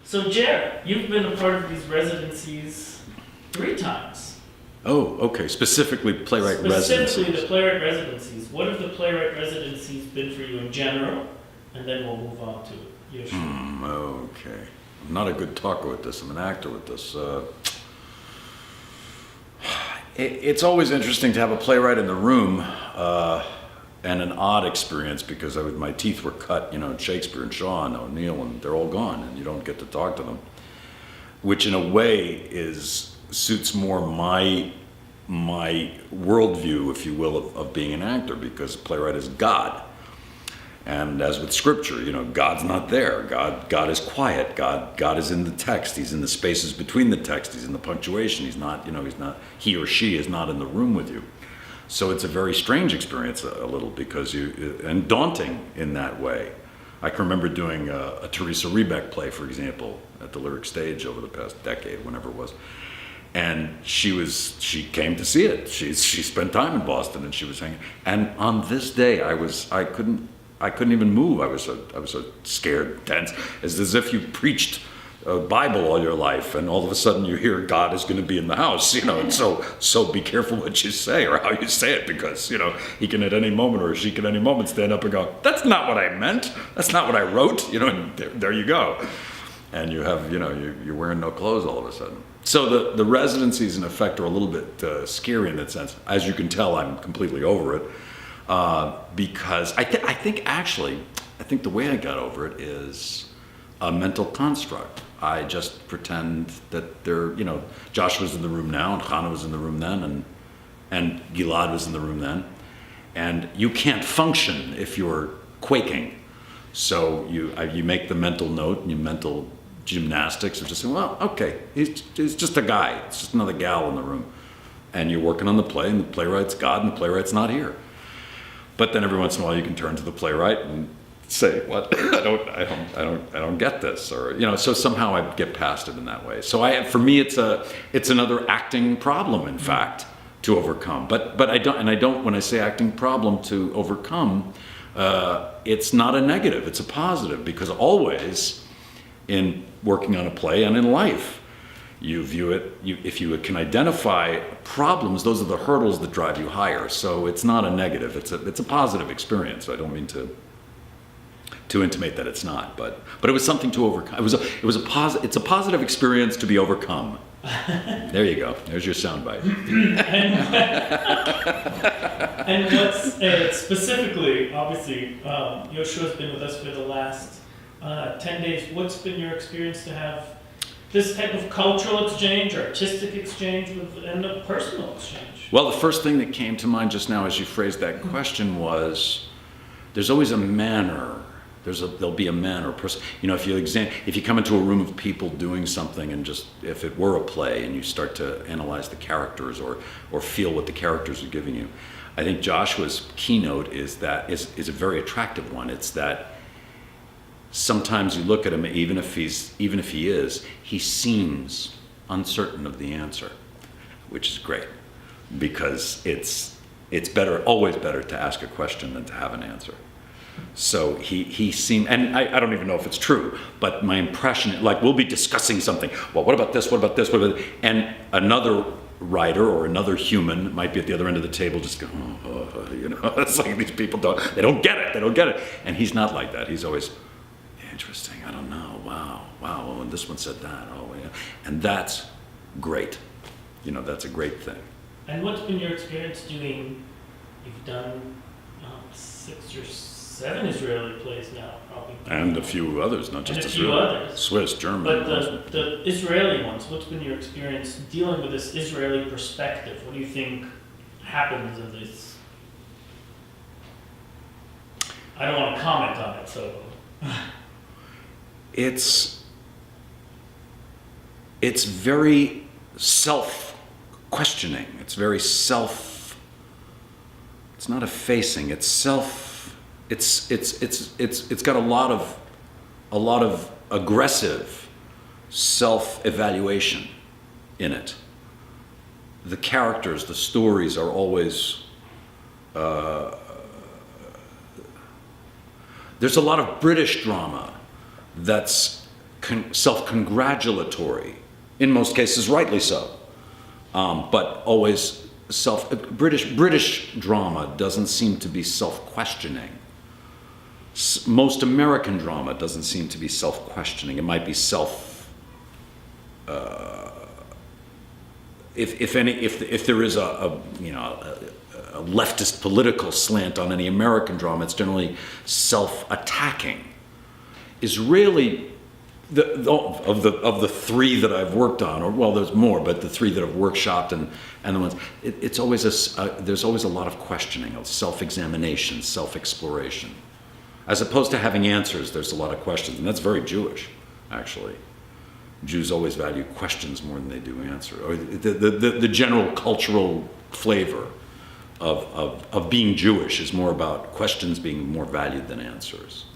So Jared, you've been a part of these residencies 3 times. Oh, okay. Specifically playwright Specifically residencies. the playwright residencies. What have the playwright residencies been for you in general? And then we'll move on to Joshua. Okay. I'm not a good talker with this. I'm an actor with this. It's always interesting to have a playwright in the room, and an odd experience because my teeth were cut, in Shakespeare and Shaw and O'Neill, and they're all gone, and you don't get to talk to them, which in a way suits more my worldview, if you will, of being an actor, because a playwright is God. And as with scripture, God's not there. God is quiet. God is in the text. He's in the spaces between the text. He's in the punctuation. He's not, he or she is not in the room with you. So it's a very strange experience a little, and daunting in that way. I can remember doing a Teresa Rebeck play, for example, at the Lyric Stage over the past decade, whenever it was. And she came to see it. She spent time in Boston, and she was hanging. And on this day, I couldn't even move. I was so scared, tense, as if you preached a Bible all your life, and all of a sudden you hear God is going to be in the house, and so be careful what you say or how you say it, because he can at any moment, or she can at any moment stand up and go, "That's not what I meant. That's not what I wrote." And there you go, and you have you're wearing no clothes all of a sudden. So the residencies in effect are a little bit scary in that sense. As you can tell, I'm completely over it. Because I think the way I got over it is a mental construct. I just pretend that Joshua's in the room now, and Chana was in the room then, and Gilad was in the room then, and you can't function if you're quaking. So you make the mental note and your mental gymnastics of just saying, well, okay, he's just a guy, it's just another gal in the room, and you're working on the play, and the playwright's God, and the playwright's not here. But then every once in a while you can turn to the playwright and say, "What? I don't get this," or so somehow I get past it in that way. So for me, it's another acting problem, in fact, to overcome. But I don't. When I say acting problem to overcome, it's not a negative. It's a positive, because always in working on a play and in life, you view it, if you can identify problems, those are the hurdles that drive you higher. So it's not a negative, it's a positive experience. I don't mean to intimate that it's not, but it was something to overcome. It's a positive experience to be overcome. There you go, there's your soundbite. And what's specifically, obviously, Joshua's been with us for the last 10 days. What's been your experience to have this type of cultural exchange, artistic exchange, and a personal exchange? Well, the first thing that came to mind just now as you phrased that question was, there's always a manner. There'll be a manner, person. If you come into a room of people doing something, and just if it were a play, and you start to analyze the characters or feel what the characters are giving you, I think Joshua's keynote is a very attractive one. It's that sometimes you look at him, even if he seems uncertain of the answer, which is great, because it's always better to ask a question than to have an answer. So he seemed, and I don't even know if it's true, but my impression, like, we'll be discussing something. Well, what about this? What about this? What about this? And another writer or another human might be at the other end of the table just going, it's like these people they don't get it. And he's not like that. He's always, interesting, I don't know, wow, well, and this one said that, and that's great. That's a great thing. And what's been your experience doing, you've done 6 or 7 Israeli plays now, probably. And a few others, not just Israeli. And a few others. Swiss, German. But the Israeli ones, what's been your experience dealing with this Israeli perspective? What do you think happens in this? I don't want to comment on it, so... It's very self-questioning. It's very it's not effacing. It's got a lot of aggressive self-evaluation in it. The characters, the stories are always there's a lot of British drama that's self-congratulatory, in most cases rightly so, but always British drama doesn't seem to be self-questioning. Most American drama doesn't seem to be self-questioning. It might be if there is a leftist political slant on any American drama, it's generally self-attacking. Israeli, of the three that I've worked on, or well, there's more, but the three that I've workshopped and the ones, it's always there's always a lot of questioning, of self-examination, self-exploration, as opposed to having answers. There's a lot of questions, and that's very Jewish, actually. Jews always value questions more than they do answers, or the general cultural flavor of being Jewish is more about questions being more valued than answers.